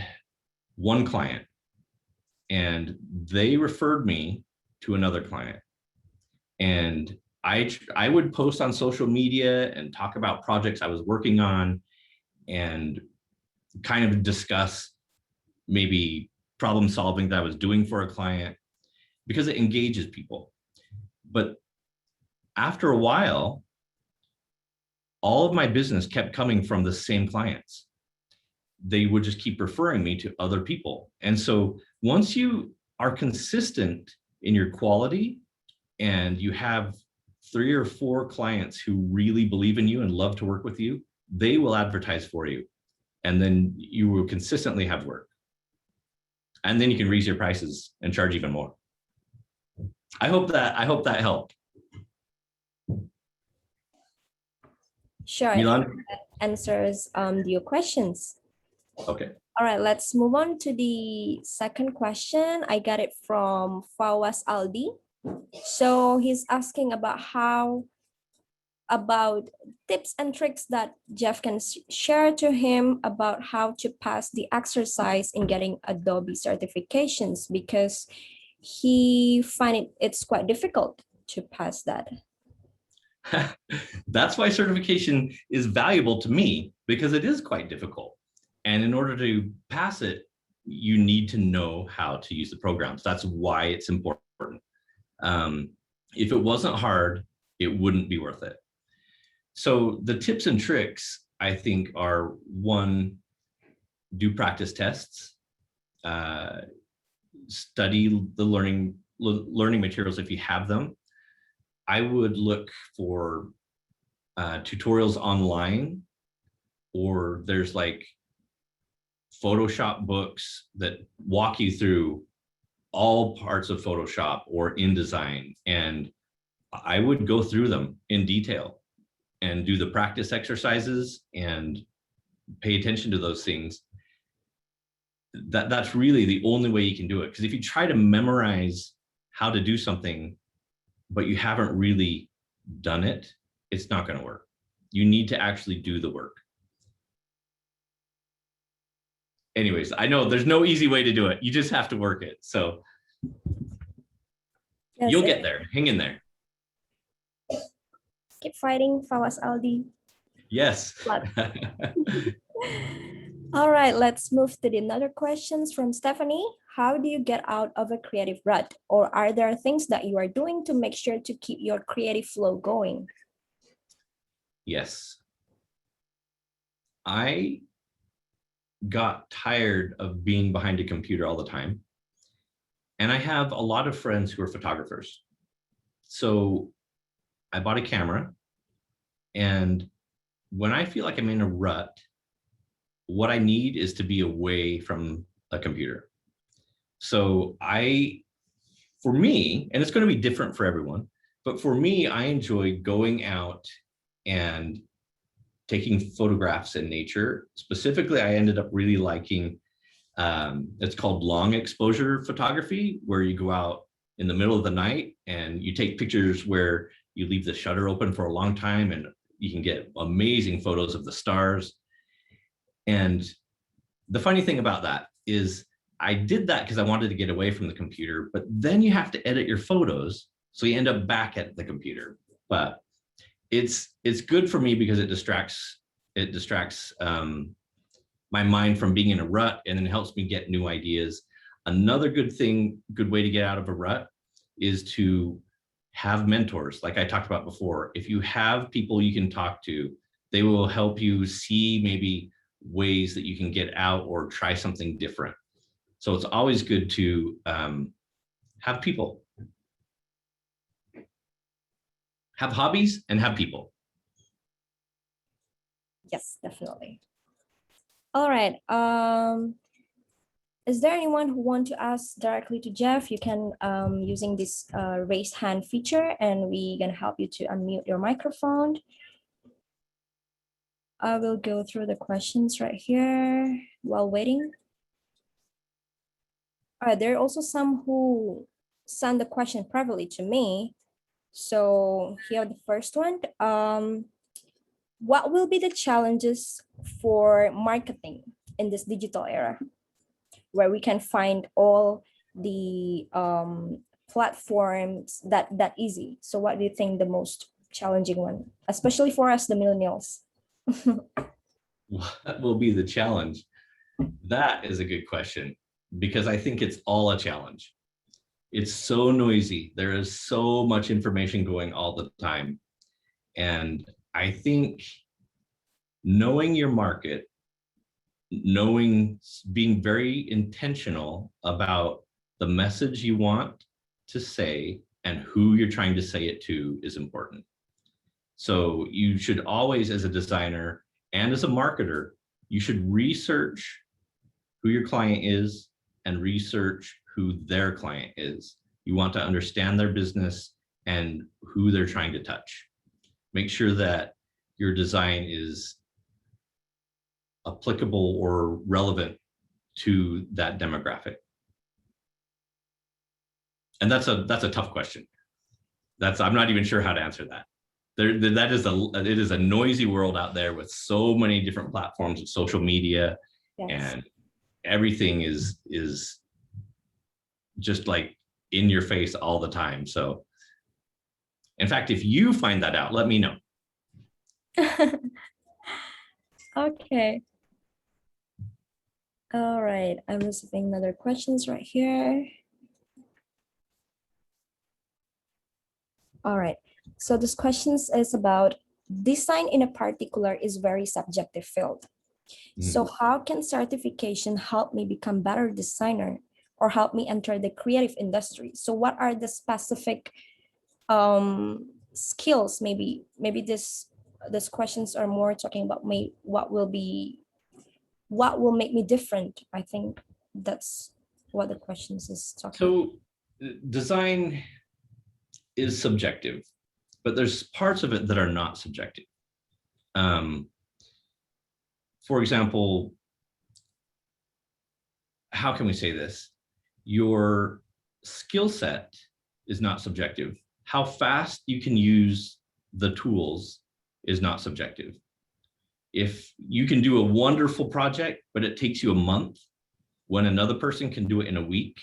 one client, and they referred me to another client. And I would post on social media and talk about projects I was working on and kind of discuss maybe problem solving that I was doing for a client, because it engages people. But after a while, all of my business kept coming from the same clients. They would just keep referring me to other people. And so once you are consistent in your quality and you have 3 or 4 clients who really believe in you and love to work with you, they will advertise for you. And then you will consistently have work. And then you can raise your prices and charge even more. I hope that helped. Sure, I Milan? think that answers your questions. Okay. All right, let's move on to the second question. I got it from Fawaz Aldi. So he's asking about tips and tricks that Jeff can share to him about how to pass the exercise in getting Adobe certifications, because he find it's quite difficult to pass that. That's why certification is valuable to me, because it is quite difficult. And in order to pass it, you need to know how to use the programs. That's why it's important. If it wasn't hard, it wouldn't be worth it. So the tips and tricks, I think, are: 1, do practice tests, study the learning materials if you have them. I would look for tutorials online, or there's like Photoshop books that walk you through all parts of Photoshop or InDesign, and I would go through them in detail and do the practice exercises and pay attention to those things. That's really the only way you can do it. Because if you try to memorize how to do something, but you haven't really done it, it's not going to work. You need to actually do the work. Anyways, I know there's no easy way to do it. You just have to work it. So you'll get there. Hang in there. Keep fighting, Fawaz Aldi. Yes. All right, let's move to the another questions from Stephanie. How do you get out of a creative rut? Or are there things that you are doing to make sure to keep your creative flow going? Yes. I got tired of being behind a computer all the time. And I have a lot of friends who are photographers. So I bought a camera, and when I feel like I'm in a rut, what I need is to be away from a computer. So for me, and it's going to be different for everyone, but for me, I enjoy going out and taking photographs in nature. Specifically, I ended up really liking, it's called long exposure photography, where you go out in the middle of the night and you take pictures where you leave the shutter open for a long time, and you can get amazing photos of the stars. And the funny thing about that is I did that because I wanted to get away from the computer, but then you have to edit your photos, so you end up back at the computer. But it's good for me because it distracts my mind from being in a rut, and then helps me get new ideas. Another good way to get out of a rut is to have mentors, like I talked about before. If you have people you can talk to They will help you see maybe ways that you can get out or try something different. So it's always good to have people. Have hobbies and have people. Yes, definitely. All right. Is there anyone who want to ask directly to Jeff? You can using this raise hand feature, and we gonna help you to unmute your microphone. I will go through the questions right here while waiting. All right, there are also some who send the question privately to me. So here the first one. What will be the challenges for marketing in this digital era, where we can find all the platforms that easy? So what do you think the most challenging one, especially for us, the millennials? What will be the challenge? That is a good question, because I think it's all a challenge. It's so noisy. There is so much information going all the time. And I think knowing your market, being very intentional about the message you want to say and who you're trying to say it to is important. So you should always, as a designer and as a marketer, you should research who your client is and research who their client is. You want to understand their business and who they're trying to touch. Make sure that your design is applicable or relevant to that demographic. And that's a tough question. I'm not even sure how to answer that. It is a noisy world out there with so many different platforms of social media. Yes. And everything is just like in your face all the time. So in fact, if you find that out, let me know. Okay. All right, I'm receiving another questions right here. All right, so this questions is about design in a particular is very subjective field. So how can certification help me become better designer or help me enter the creative industry? So what are the specific skills? Maybe this questions are more talking about what will make me different. I think that's what the questions is talking about. So design is subjective, but there's parts of it that are not subjective. For example, how can we say this? Your skill set is not subjective. How fast you can use the tools is not subjective. If you can do a wonderful project, but it takes you a month, when another person can do it in a week,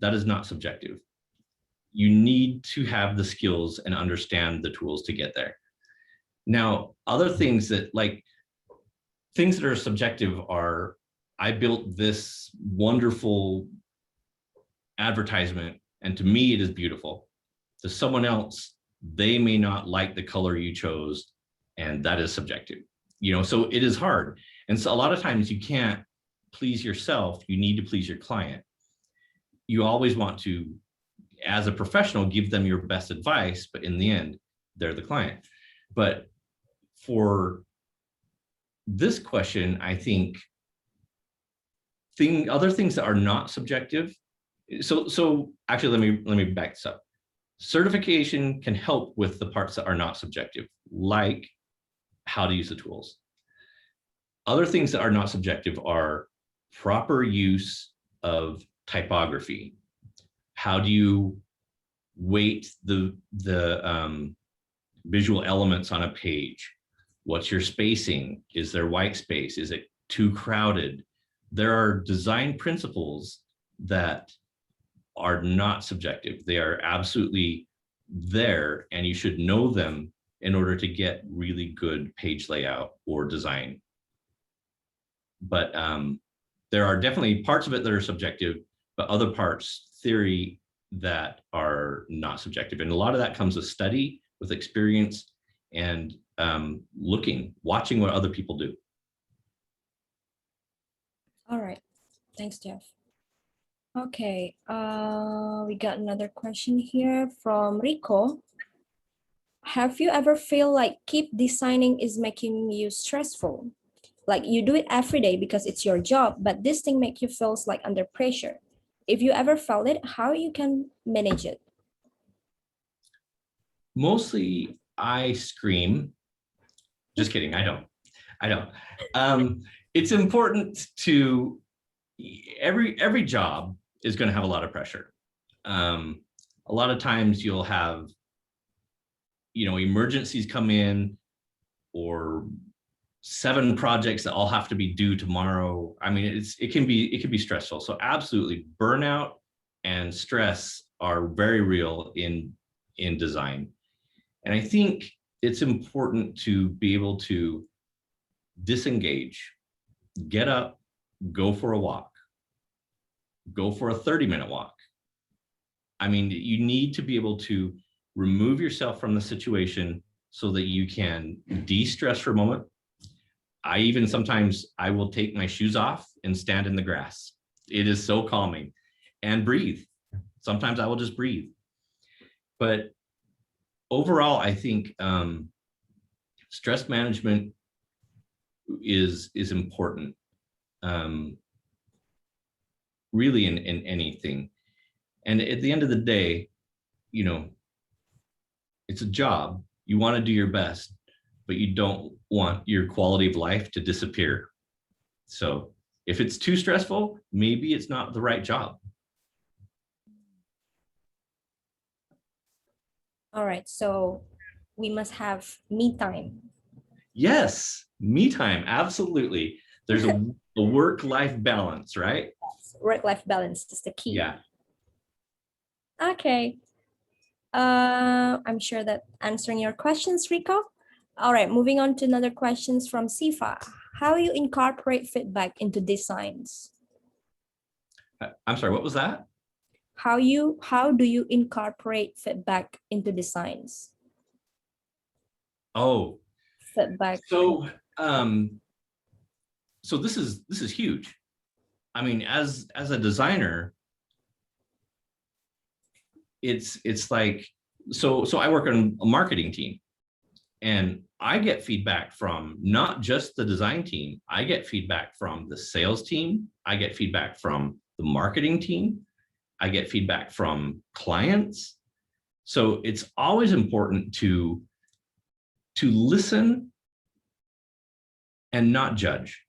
that is not subjective. You need to have the skills and understand the tools to get there. Now, other things that things that are subjective are, I built this wonderful advertisement, and to me, it is beautiful. To someone else, they may not like the color you chose, and that is subjective. So it is hard. And so a lot of times you can't please yourself, you need to please your client. You always want to, as a professional, give them your best advice, but in the end, they're the client. But for this question, I think other things that are not subjective. So actually, let me back this up. Certification can help with the parts that are not subjective, like how to use the tools. Other things that are not subjective are proper use of typography. How do you weight the visual elements on a page? What's your spacing? Is there white space? Is it too crowded? There are design principles that are not subjective. They are absolutely there, and you should know them in order to get really good page layout or design. But there are definitely parts of it that are subjective, but other parts, theory, that are not subjective. And a lot of that comes with study, with experience, and watching what other people do. All right, thanks, Jeff. Okay, we got another question here from Rico. Have you ever feel like keep designing is making you stressful? Like you do it every day because it's your job, but this thing make you feel like under pressure. If you ever felt it, how you can manage it? Mostly I scream. Just kidding, I don't. It's important to, every job is going to have a lot of pressure. A lot of times you'll have, emergencies come in, or 7 projects that all have to be due tomorrow. I mean, it can be stressful. So absolutely, burnout and stress are very real in design. And I think it's important to be able to disengage, get up, go for a walk, go for a 30-minute walk. I mean, you need to be able to remove yourself from the situation so that you can de-stress for a moment. Sometimes I will take my shoes off and stand in the grass. It is so calming. And breathe. Sometimes I will just breathe. But overall, I think stress management is important, really in anything. And at the end of the day, it's a job. You want to do your best, but you don't want your quality of life to disappear. So if it's too stressful, maybe it's not the right job. All right, so we must have me time. Yes, me time, absolutely. There's a work-life balance, right? Work-life balance is the key. Yeah. Okay. I'm sure that answering your questions, Rico. All right, moving on to another questions from Sifa. How you incorporate feedback into designs? I'm sorry, what was that? How do you incorporate feedback into designs? Oh, feedback. So this is huge. I mean, as a designer, it's like, so I work on a marketing team, and I get feedback from not just the design team. I get feedback from the sales team. I get feedback from the marketing team. I get feedback from clients. So it's always important to listen and not judge.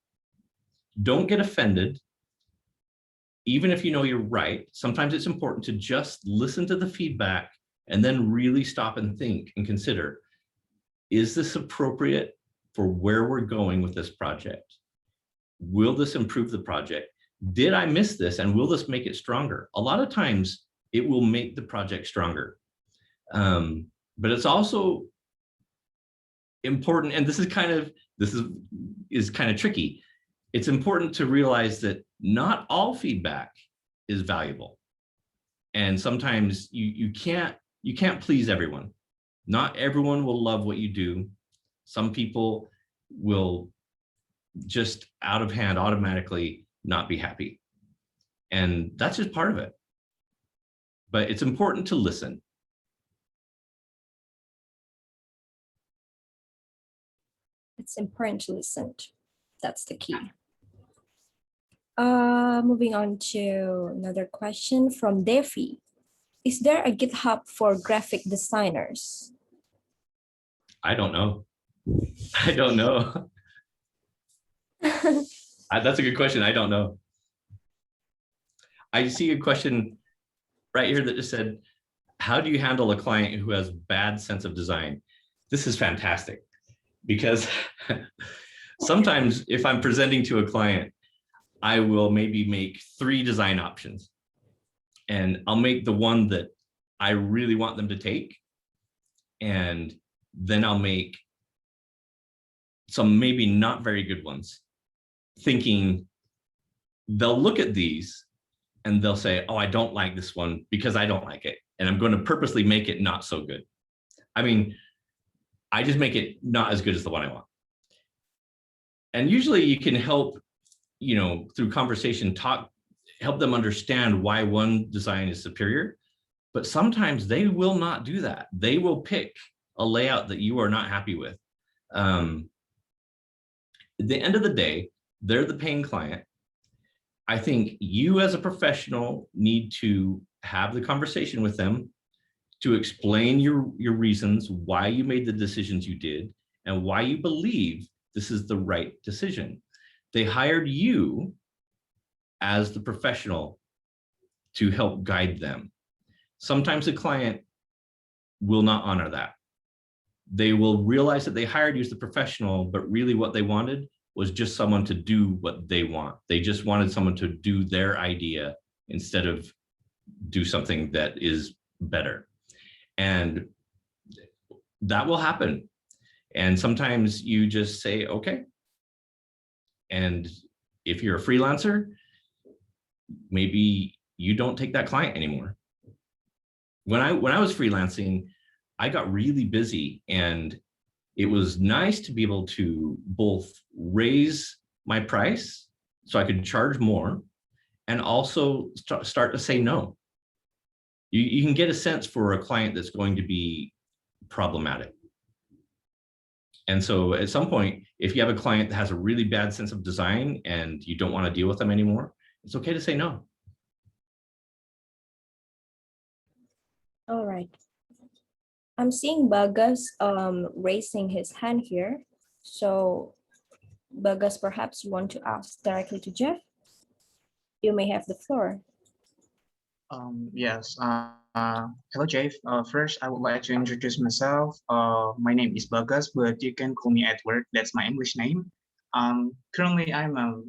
Don't get offended. Even if you know you're right, sometimes it's important to just listen to the feedback and then really stop and think and consider, is this appropriate for where we're going with this project? Will this improve the project? Did I miss this, and will this make it stronger? A lot of times it will make the project stronger. But it's also important, and this is kind of tricky. It's important to realize that not all feedback is valuable. And sometimes you can't please everyone. Not everyone will love what you do. Some people will just out of hand automatically not be happy. And that's just part of it. But it's important to listen. It's important to listen. That's the key. Moving on to another question from Defi. Is there a GitHub for graphic designers? I don't know. I don't know. That's a good question. I don't know. I see a question right here that just said, how do you handle a client who has bad sense of design? This is fantastic, because sometimes if I'm presenting to a client, I will maybe make 3 design options, and I'll make the one that I really want them to take. And then I'll make some maybe not very good ones, thinking they'll look at these and they'll say, oh, I don't like this one because I don't like it. And I'm going to purposely make it not so good. I mean, I just make it not as good as the one I want. And usually you can help, through conversation, help them understand why one design is superior. But sometimes they will not do that. They will pick a layout that you are not happy with. At the end of the day, they're the paying client. I think you as a professional need to have the conversation with them to explain your reasons why you made the decisions you did and why you believe this is the right decision. They hired you as the professional to help guide them. Sometimes the client will not honor that. They will realize that they hired you as the professional, but really what they wanted was just someone to do what they want. They just wanted someone to do their idea instead of do something that is better. And that will happen. And sometimes you just say, okay. And if you're a freelancer, maybe you don't take that client anymore. When I was freelancing, I got really busy, and it was nice to be able to both raise my price so I could charge more and also start to say no. You can get a sense for a client that's going to be problematic. And so at some point, if you have a client that has a really bad sense of design and you don't want to deal with them anymore, it's okay to say no. All right. I'm seeing Bagas raising his hand here. So Bagas, perhaps you want to ask directly to Jeff? You may have the floor. Yes. Hello, Jeff. First, I would like to introduce myself. My name is Bagas, but you can call me Edward. That's my English name. Currently, I'm a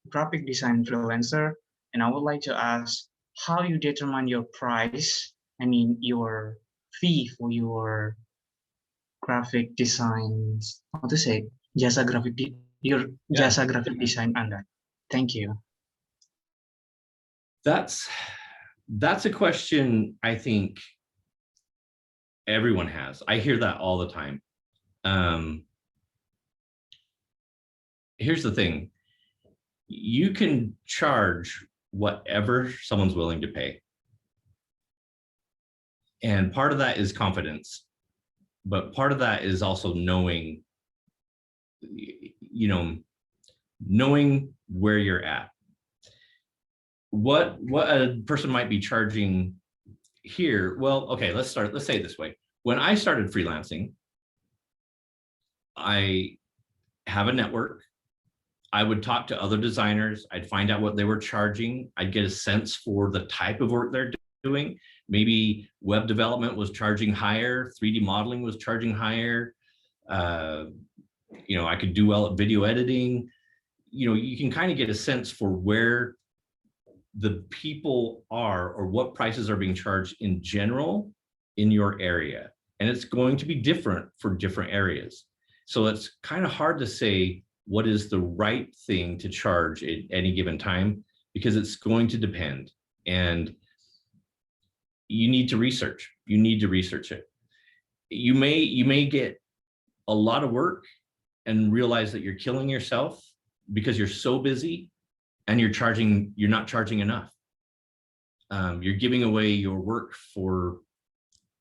graphic design freelancer, and I would like to ask how you determine your price. I mean, your fee for your graphic designs. How to say? Jasa graphic, jasa graphic design Anda. Thank you. That's a question I think everyone has. I hear that all the time. Here's the thing. You can charge whatever someone's willing to pay. And part of that is confidence, but part of that is also knowing, knowing where you're at. What a person might be charging here. Well, okay, let's say it this way. When I started freelancing, I have a network. I would talk to other designers. I'd find out what they were charging. I'd get a sense for the type of work they're doing. Maybe web development was charging higher, 3D modeling was charging higher. I could do well at video editing. You can kind of get a sense for where the people are or what prices are being charged in general in your area. And it's going to be different for different areas. So it's kind of hard to say what is the right thing to charge at any given time, because it's going to depend. And you need to research. You need to research it. You may get a lot of work and realize that you're killing yourself because you're so busy and you're not charging enough. You're giving away your work for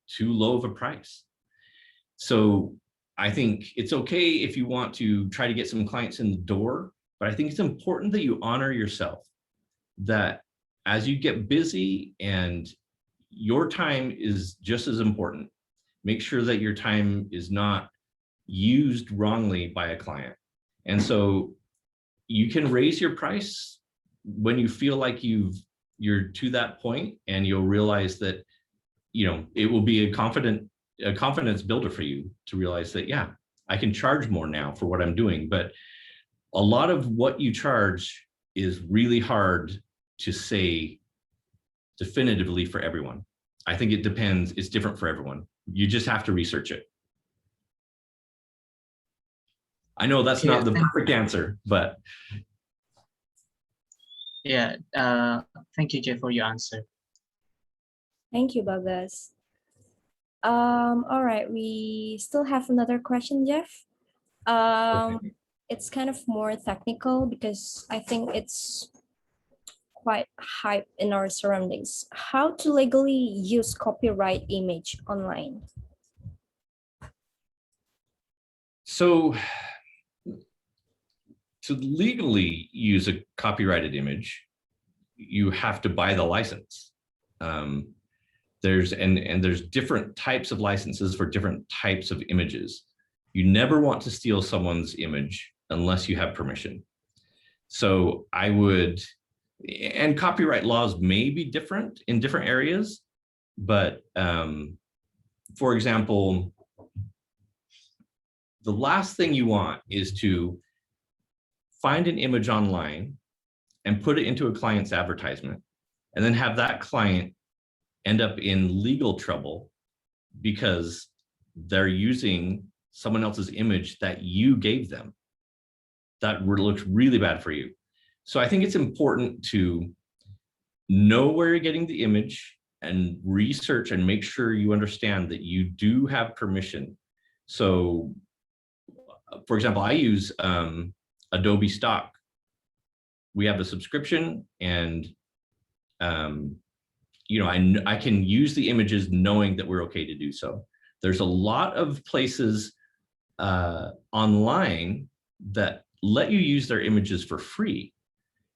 too low of a price. So I think it's okay if you want to try to get some clients in the door, but I think it's important that you honor yourself, that as you get busy and your time is just as important, make sure that your time is not used wrongly by a client. And so you can raise your price when you feel like you're to that point, and you'll realize that, it will be a confidence builder for you to realize that, yeah, I can charge more now for what I'm doing. But a lot of what you charge is really hard to say definitively for everyone. I think it depends. It's different for everyone. You just have to research it. I know that's not the perfect answer, but. Yeah, thank you, Jeff, for your answer. Thank you, Bagas. All right, we still have another question, Jeff. Okay. It's kind of more technical because I think it's quite hype in our surroundings. How to legally use copyright image online? So to legally use a copyrighted image, you have to buy the license. There's different types of licenses for different types of images. You never want to steal someone's image unless you have permission. So I would, and copyright laws may be different in different areas, but for example, the last thing you want is to find an image online and put it into a client's advertisement, and then have that client end up in legal trouble because they're using someone else's image that you gave them. That looks really bad for you. So I think it's important to know where you're getting the image and research and make sure you understand that you do have permission. So, for example, I use Adobe Stock. We have a subscription, and you know, I can use the images knowing that we're okay to do so. There's a lot of places online that let you use their images for free,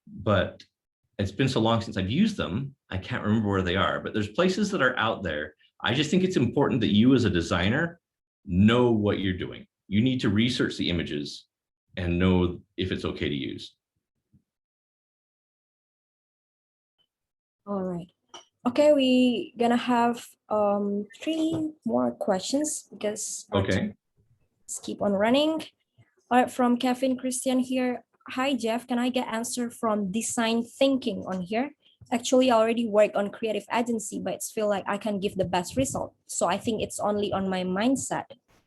but it's been so long since I've used them, I can't remember where they are, but there's places that are out there. I just think it's important that you as a designer know what you're doing. You need to research the images and know if it's okay to use. All right. Okay, we gonna have 3 more questions because our Okay. times keep on running. All right, from Kevin Christian here. Hi, Jeff. Can I get answer from design thinking on here? Actually, I already work on creative agency, but it's feel like I can give the best result. So I think it's only on my mindset.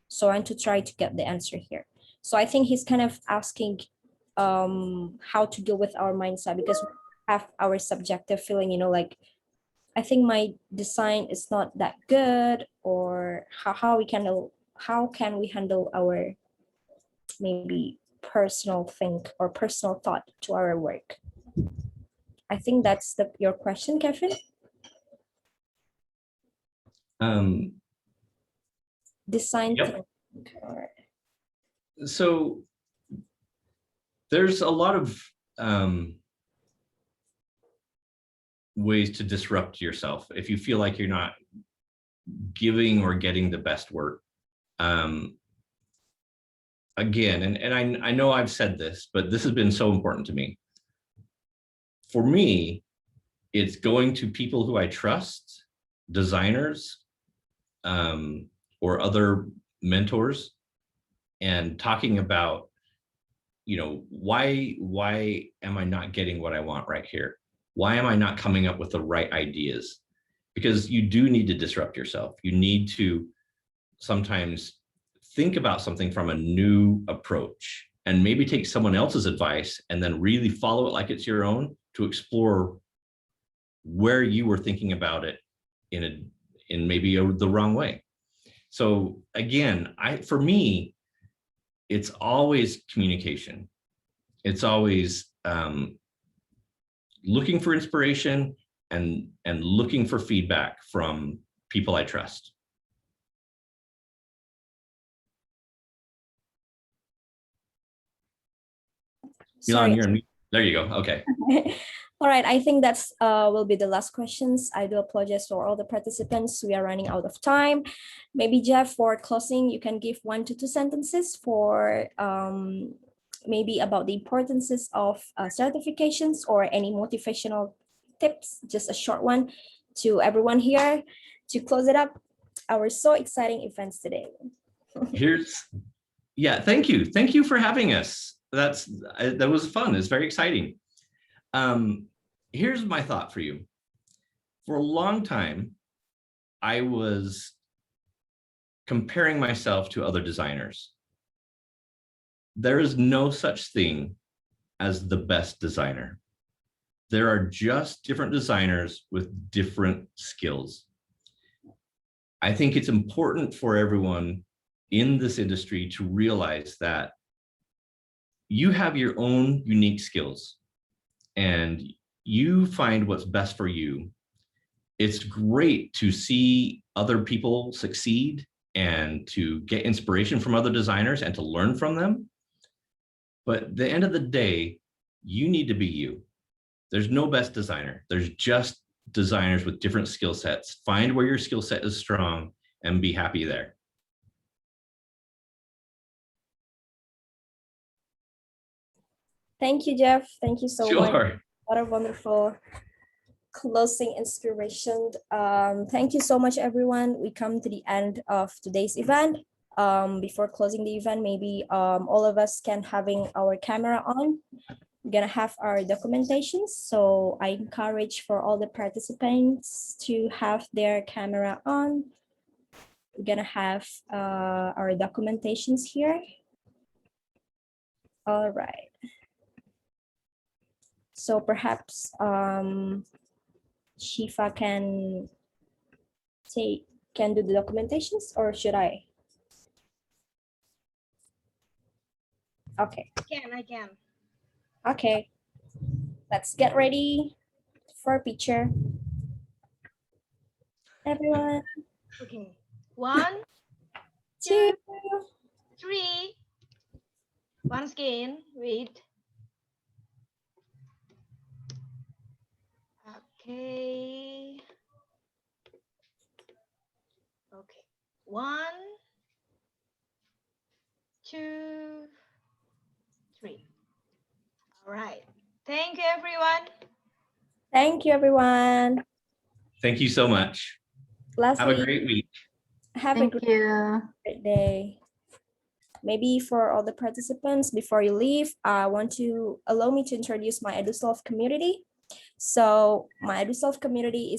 So I want to try to get the answer here. So I think he's kind of asking how to deal with our mindset, because we have our subjective feeling, you know, like I think my design is not that good, or how can we handle our maybe personal think or personal thought to our work. I think that's your question, Kevin. Design. Yep. So there's a lot of ways to disrupt yourself if you feel like you're not giving or getting the best work. Again, and I know I've said this, but this has been so important to me. For me, it's going to people who I trust, designers, or other mentors, and talking about, you know, why am I not getting what I want right here? Why am I not coming up with the right ideas? Because you do need to disrupt yourself. You need to sometimes think about something from a new approach and maybe take someone else's advice and then really follow it like it's your own, to explore where you were thinking about it in maybe the wrong way. So again, for me, it's always communication. It's always looking for inspiration and looking for feedback from people I trust. Elon, you're on mute. There you go. Okay. All right, I think that's will be the last questions. I do apologize for all the participants. We are running out of time. Maybe Jeff, for closing, you can give 1 to 2 sentences for maybe about the importances of certifications, or any motivational tips, just a short one to everyone here to close it up. Our so exciting events today. Yeah, thank you. Thank you for having us. That was fun. It's very exciting. Here's my thought for you. For a long time, I was comparing myself to other designers. There is no such thing as the best designer. There are just different designers with different skills. I think it's important for everyone in this industry to realize that you have your own unique skills and you find what's best for you. It's great to see other people succeed and to get inspiration from other designers and to learn from them. But at the end of the day, you need to be you. There's no best designer. There's just designers with different skill sets. Find where your skill set is strong and be happy there. Thank you, Jeff. Thank you so much. Sure. What a wonderful closing inspiration. Thank you so much, everyone. We come to the end of today's event. Before closing the event, maybe all of us can having our camera on. We're gonna have our documentations. So I encourage for all the participants to have their camera on. We're gonna have our documentations here. All right. So perhaps Shifa can do the documentations, or should I? Okay. I can. Okay. Let's get ready for a picture. Everyone. Okay. 1, 2. 3. Once again, wait. Okay. Okay. 1, 2, 3. All right. Thank you, everyone. Thank you, everyone. Thank you so much. Lastly, Have a great week. have a Thank great you. day. Maybe for all the participants, before you leave, I want to allow me to introduce my EduSolve community. So my EduSolve community is